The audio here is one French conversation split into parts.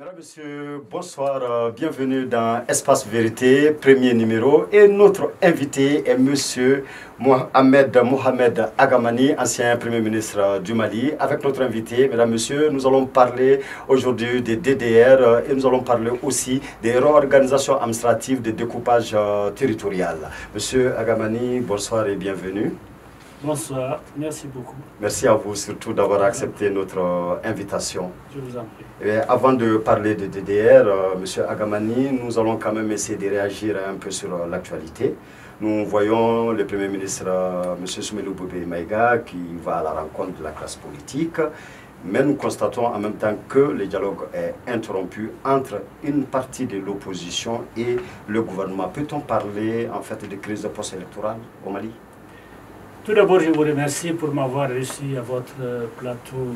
Mesdames, Messieurs, bonsoir, bienvenue dans Espace Vérité, premier numéro. Et notre invité est Monsieur Mohamed Agamani, ancien Premier ministre du Mali. Avec notre invité, Mesdames, Messieurs, nous allons parler aujourd'hui des DDR et nous allons parler aussi des réorganisations administratives de découpage territorial. Monsieur Agamani, bonsoir et bienvenue. Bonsoir, merci beaucoup. Merci à vous surtout d'avoir accepté notre invitation. Je vous en prie. Et avant de parler de DDR, Monsieur Agamani, nous allons quand même essayer de réagir un peu sur l'actualité. Nous voyons le Premier ministre, Monsieur Soumelou Boubé Maïga, qui va à la rencontre de la classe politique, mais nous constatons en même temps que le dialogue est interrompu entre une partie de l'opposition et le gouvernement. Peut-on parler en fait de crise post-électorale au Mali? Tout d'abord, je vous remercie pour m'avoir reçu à votre plateau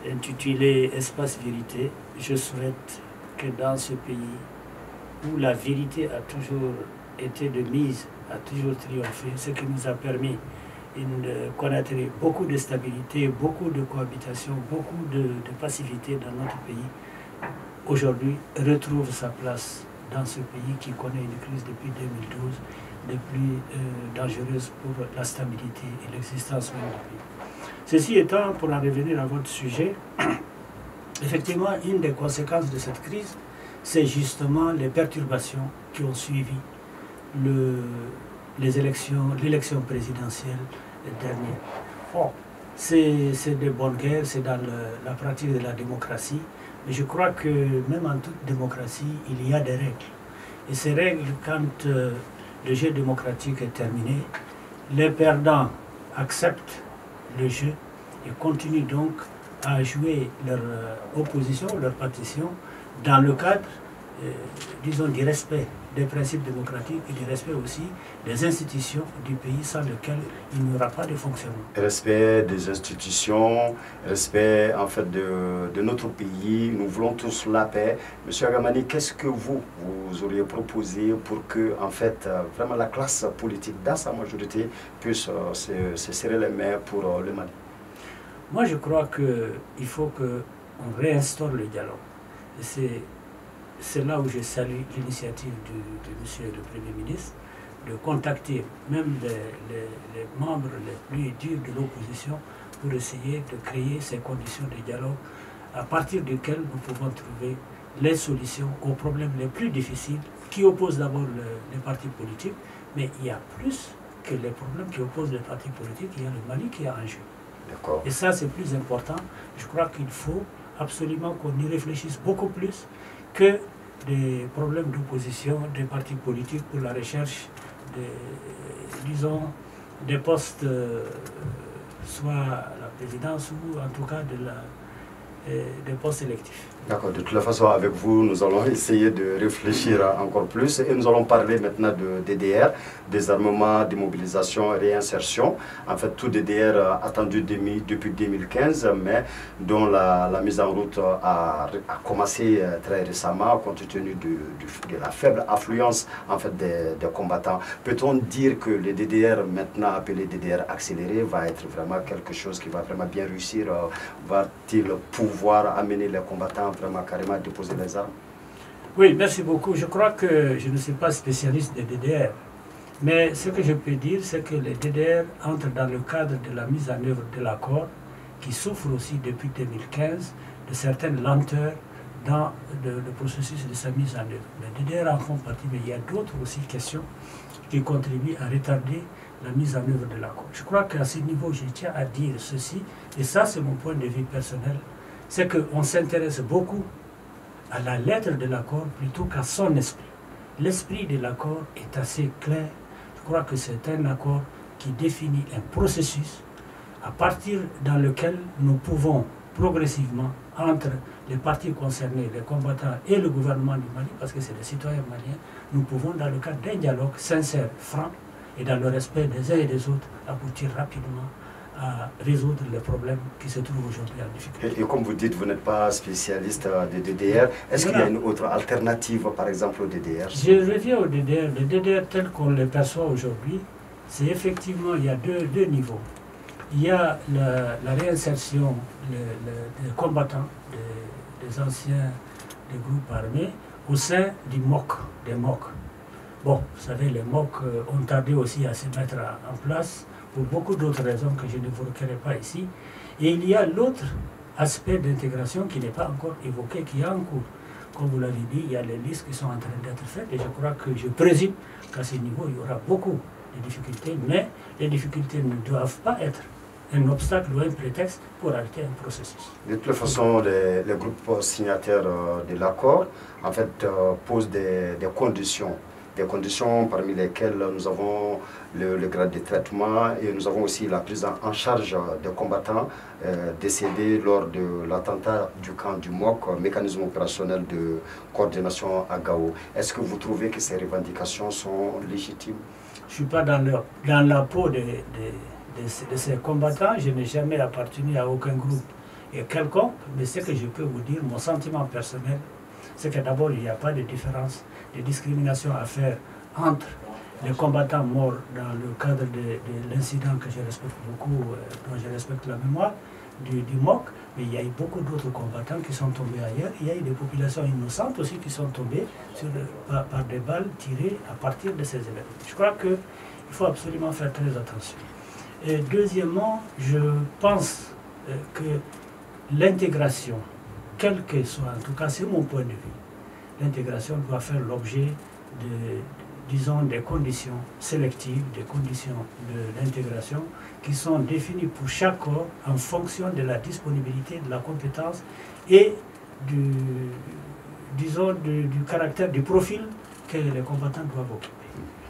intitulé Espace Vérité. Je souhaite que dans ce pays où la vérité a toujours été de mise, a toujours triomphé, ce qui nous a permis de connaître beaucoup de stabilité, beaucoup de cohabitation, beaucoup de passivité dans notre pays, aujourd'hui retrouve sa place dans ce pays qui connaît une crise depuis 2012, des plus dangereuses pour la stabilité et l'existence même du pays. Ceci étant, pour en revenir à votre sujet, effectivement, une des conséquences de cette crise, c'est justement les perturbations qui ont suivi l'élection présidentielle dernière. Bon, c'est de bonne guerre, c'est dans la pratique de la démocratie, mais je crois que même en toute démocratie, il y a des règles. Et ces règles, quand le jeu démocratique est terminé, les perdants acceptent le jeu et continuent donc à jouer leur opposition, leur partition, dans le cadre, disons, du respect des principes démocratiques et du respect aussi des institutions du pays sans lequel il n'y aura pas de fonctionnement. Respect des institutions, respect en fait de notre pays, nous voulons tous la paix. Monsieur Agamani, qu'est-ce que vous auriez proposé pour que en fait vraiment la classe politique dans sa majorité puisse se serrer les mains pour le Mali? Moi je crois qu'il faut qu'on réinstaure le dialogue. C'est là où je salue l'initiative de monsieur le Premier ministre de contacter même les membres les plus durs de l'opposition pour essayer de créer ces conditions de dialogue à partir desquelles nous pouvons trouver les solutions aux problèmes les plus difficiles qui opposent d'abord les partis politiques, mais il y a plus que les problèmes qui opposent les partis politiques, il y a le Mali qui est en jeu. Et ça c'est plus important. Je crois qu'il faut absolument qu'on y réfléchisse beaucoup plus que des problèmes d'opposition des partis politiques pour la recherche disons, des postes, soit à la présidence ou en tout cas des postes électifs. D'accord, de toute la façon avec vous, nous allons essayer de réfléchir encore plus et nous allons parler maintenant de DDR, désarmement, démobilisation, réinsertion. En fait, tout DDR attendu depuis 2015, mais dont la mise en route a commencé très récemment compte tenu de la faible affluence en fait, des combattants. Peut-on dire que le DDR, maintenant appelé DDR accéléré, va être vraiment quelque chose qui va vraiment bien réussir? Va-t-il pouvoir amener les combattants vraiment carrément déposer les armes? Oui, merci beaucoup. Je crois que je ne suis pas spécialiste des DDR, mais ce que je peux dire, c'est que les DDR entrent dans le cadre de la mise en œuvre de l'accord qui souffre aussi depuis 2015 de certaines lenteurs dans le processus de sa mise en œuvre. Les DDR en font partie, mais il y a d'autres aussi questions qui contribuent à retarder la mise en œuvre de l'accord. Je crois qu'à ce niveau, je tiens à dire ceci, et ça c'est mon point de vue personnel, c'est qu'on s'intéresse beaucoup à la lettre de l'accord plutôt qu'à son esprit. L'esprit de l'accord est assez clair. Je crois que c'est un accord qui définit un processus à partir dans lequel nous pouvons progressivement, entre les parties concernées, les combattants et le gouvernement du Mali, parce que c'est des citoyens maliens, nous pouvons, dans le cadre d'un dialogue sincère, franc, et dans le respect des uns et des autres, aboutir rapidement à résoudre les problèmes qui se trouvent aujourd'hui en difficulté. Et comme vous dites, vous n'êtes pas spécialiste des DDR. Est-ce qu'il y a une autre alternative, par exemple, au DDR? Je reviens au DDR. Le DDR tel qu'on le perçoit aujourd'hui, c'est effectivement, il y a deux niveaux. Il y a la réinsertion des combattants, des anciens des groupes armés au sein du MOC, des MOC. Bon, vous savez, les MOC ont tardé aussi à se mettre en place pour beaucoup d'autres raisons que je ne vous requérais pas ici. Et il y a l'autre aspect d'intégration qui n'est pas encore évoqué, qui est en cours. Comme vous l'avez dit, il y a les listes qui sont en train d'être faites et je crois que je présume qu'à ce niveau, il y aura beaucoup de difficultés, mais les difficultés ne doivent pas être un obstacle ou un prétexte pour arrêter un processus. De toute façon, les groupes signataires de l'accord en fait, posent des conditions. Des conditions parmi lesquelles nous avons le grade de traitement et nous avons aussi la prise en charge des combattants décédés lors de l'attentat du camp du MOC, mécanisme opérationnel de coordination à Gao. Est-ce que vous trouvez que ces revendications sont légitimes? Je ne suis pas dans la peau de ces combattants, je n'ai jamais appartenu à aucun groupe et quelconque, mais ce que je peux vous dire, mon sentiment personnel, c'est que d'abord il n'y a pas de différence, de discrimination à faire entre les combattants morts dans le cadre de l'incident que je respecte beaucoup, dont je respecte la mémoire, du MOC, mais il y a eu beaucoup d'autres combattants qui sont tombés ailleurs. Il y a eu des populations innocentes aussi qui sont tombées par des balles tirées à partir de ces événements. Je crois qu'il faut absolument faire très attention. Et deuxièmement, je pense que l'intégration, quel que soit, en tout cas c'est mon point de vue, l'intégration doit faire l'objet disons, des conditions sélectives, des conditions de l'intégration qui sont définies pour chaque corps en fonction de la disponibilité, de la compétence et du caractère, du profil que les combattants doivent occuper.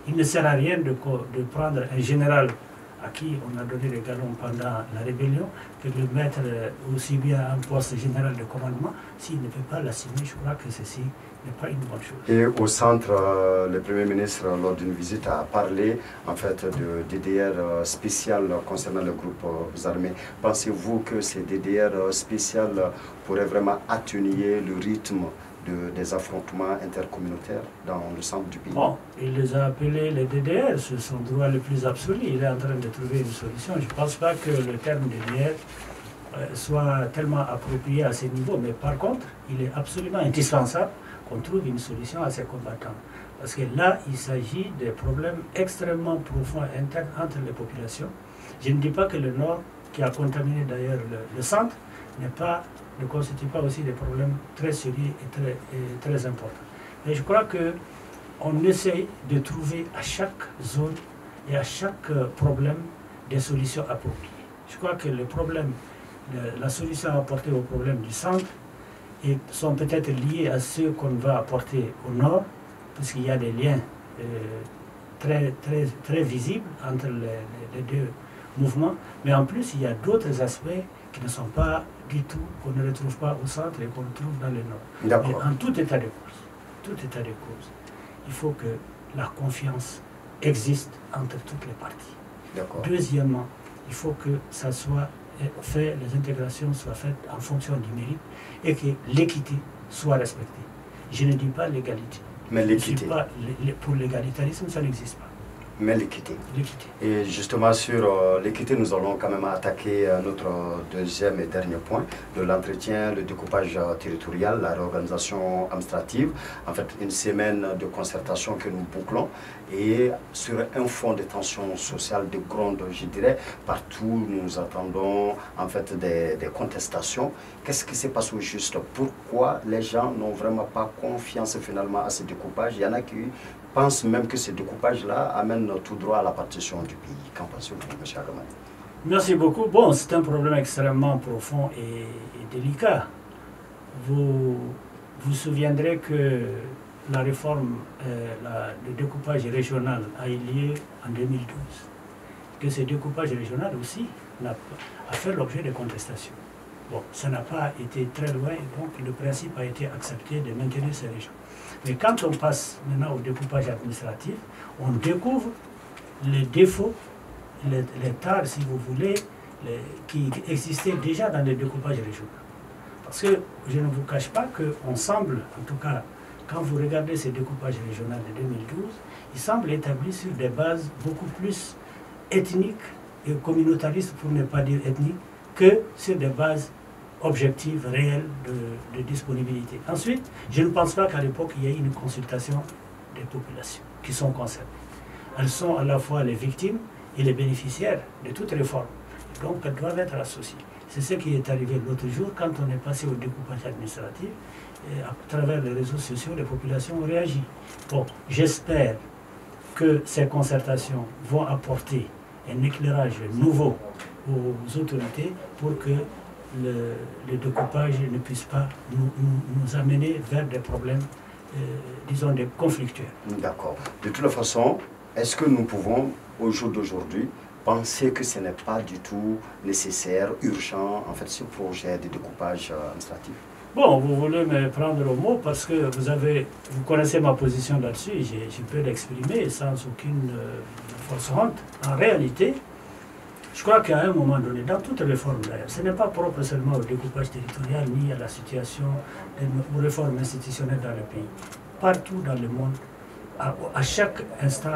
Il ne sert à rien de prendre un général à qui on a donné les galons pendant la rébellion, que de le mettre aussi bien à un poste général de commandement. S'il ne peut pas l'assumer, je crois que ceci n'est pas une bonne chose. Et au centre, le Premier ministre, lors d'une visite, a parlé en fait de DDR spécial concernant le groupe armés. Pensez-vous que ces DDR spéciales pourraient vraiment atténuer le rythme des affrontements intercommunautaires dans le centre du pays? Bon, il les a appelés les DDR, c'est son droit le plus absolu. Il est en train de trouver une solution. Je ne pense pas que le terme DDR soit tellement approprié à ce niveau, mais par contre, il est absolument indispensable qu'on trouve une solution à ces combattants. Parce que là, il s'agit de problèmes extrêmement profonds internes entre les populations. Je ne dis pas que le Nord, qui a contaminé d'ailleurs le centre, ne constitue pas aussi des problèmes très sérieux et très importants. Mais je crois qu'on essaie de trouver à chaque zone et à chaque problème des solutions appropriées. Je crois que la solution à apporter au problème du centre sont peut-être liés à ceux qu'on va apporter au nord, parce qu'il y a des liens très visibles entre les deux mouvements, mais en plus il y a d'autres aspects qui ne sont pas du tout, qu'on ne retrouve pas au centre et qu'on retrouve dans le nord. Mais en tout état de cause, il faut que la confiance existe entre toutes les parties. Deuxièmement, il faut que ça soit fait, les intégrations soient faites en fonction du mérite et que l'équité soit respectée. Je ne dis pas l'égalité. Mais l'équité. Pour l'égalitarisme, ça n'existe pas. Mais l'équité. Et justement sur l'équité, nous allons quand même attaquer notre deuxième et dernier point de l'entretien, le découpage territorial, la réorganisation administrative. En fait, une semaine de concertation que nous bouclons et sur un fond de tension sociale, de gronde, je dirais, partout nous attendons en fait des contestations. Qu'est-ce qui se passe au juste? Pourquoi les gens n'ont vraiment pas confiance finalement à ce découpage? Il y en a qui pensent même que ce découpage-là amène tout droit à la partition du pays. Qu'en pensez-vous, M. Agamani? Merci beaucoup. Bon, c'est un problème extrêmement profond et délicat. Vous vous souviendrez que la réforme, le découpage régional a eu lieu en 2012. Que ce découpage régional aussi a fait l'objet de contestations. Bon, ça n'a pas été très loin, donc le principe a été accepté de maintenir ces régions. Mais quand on passe maintenant au découpage administratif, on découvre les défauts, les tares, si vous voulez, qui existaient déjà dans le découpage régional. Parce que je ne vous cache pas qu'on semble, en tout cas, quand vous regardez ces découpages régionaux de 2012, ils semblent établis sur des bases beaucoup plus ethniques et communautaristes, pour ne pas dire ethniques, que sur des bases objective, réelle de disponibilité. Ensuite, je ne pense pas qu'à l'époque, il y ait une consultation des populations qui sont concernées. Elles sont à la fois les victimes et les bénéficiaires de toute réforme. Donc, elles doivent être associées. C'est ce qui est arrivé l'autre jour quand on est passé au découpage administratif. Et à travers les réseaux sociaux, les populations ont réagi. Bon, j'espère que ces concertations vont apporter un éclairage nouveau aux autorités pour que le découpage ne puisse pas nous amener vers des problèmes, disons, des conflictuels. D'accord. De toute façon, est-ce que nous pouvons, au jour d'aujourd'hui, penser que ce n'est pas du tout nécessaire, urgent, en fait, ce projet de découpage administratif? Bon, vous voulez me prendre au mot parce que vous connaissez ma position là-dessus, je peux l'exprimer sans aucune fausse honte. En réalité, je crois qu'à un moment donné, dans toute réforme d'ailleurs, ce n'est pas propre seulement au découpage territorial ni à la situation aux réformes institutionnelles dans le pays. Partout dans le monde, à chaque instant,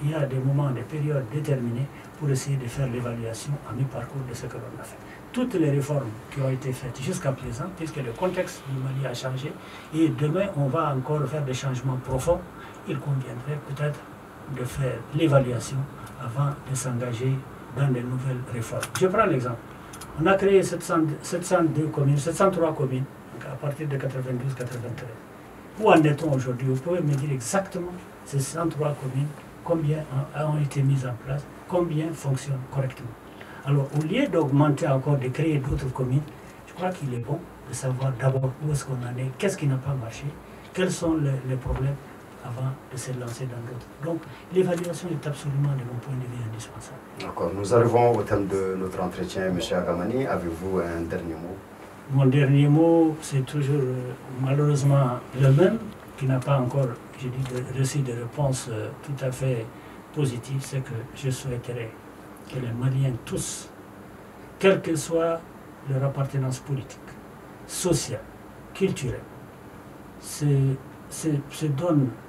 il y a des moments, des périodes déterminées pour essayer de faire l'évaluation à mi-parcours de ce que l'on a fait. Toutes les réformes qui ont été faites jusqu'à présent, puisque le contexte du Mali a changé, et demain on va encore faire des changements profonds, il conviendrait peut-être de faire l'évaluation avant de s'engager dans de nouvelles réformes. Je prends l'exemple. On a créé 702 communes, 703 communes à partir de 92-93. Où en est-on aujourd'hui? Vous pouvez me dire exactement ces 103 communes, combien ont été mises en place, combien fonctionnent correctement. Alors, au lieu d'augmenter encore, de créer d'autres communes, je crois qu'il est bon de savoir d'abord où est-ce qu'on en est, qu'est-ce qui n'a pas marché, quels sont les problèmes avant de se lancer dans d'autres. Donc, l'évaluation est absolument, de mon point de vue, indispensable. D'accord. Nous arrivons au terme de notre entretien. M. Agamani, avez-vous un dernier mot? Mon dernier mot, c'est toujours malheureusement le même, qui n'a pas encore, je dis, reçu de réponse tout à fait positive, c'est que je souhaiterais que les Maliens tous, quelle que soit leur appartenance politique, sociale, culturelle,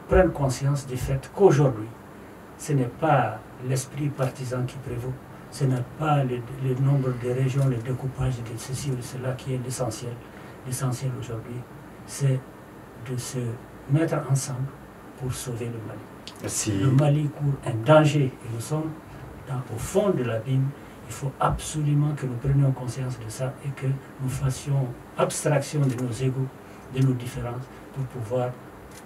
prennent conscience du fait qu'aujourd'hui, ce n'est pas l'esprit partisan qui prévaut, ce n'est pas le nombre de régions, le découpage de ceci ou de cela qui est l'essentiel. L'essentiel aujourd'hui, c'est de se mettre ensemble pour sauver le Mali. Merci. Le Mali court un danger et nous sommes au fond de l'abîme. Il faut absolument que nous prenions conscience de ça et que nous fassions abstraction de nos égos, de nos différences pour pouvoir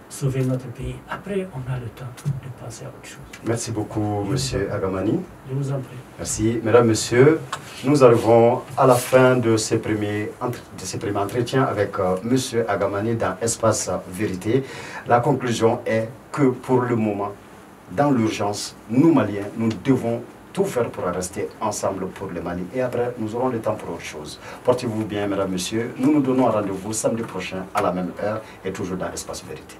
sauver notre pays. Après, on a le temps de penser à autre chose. Merci beaucoup, M. Agamani. Je vous en prie. Merci. Mesdames, Messieurs, nous arrivons à la fin de ces premiers entretiens avec M. Agamani dans Espace Vérité. La conclusion est que pour le moment, dans l'urgence, nous Maliens, nous devons tout faire pour rester ensemble pour le Mali. Et après, nous aurons le temps pour autre chose. Portez-vous bien, mesdames, messieurs. Nous nous donnons rendez-vous samedi prochain à la même heure et toujours dans Espace Vérité.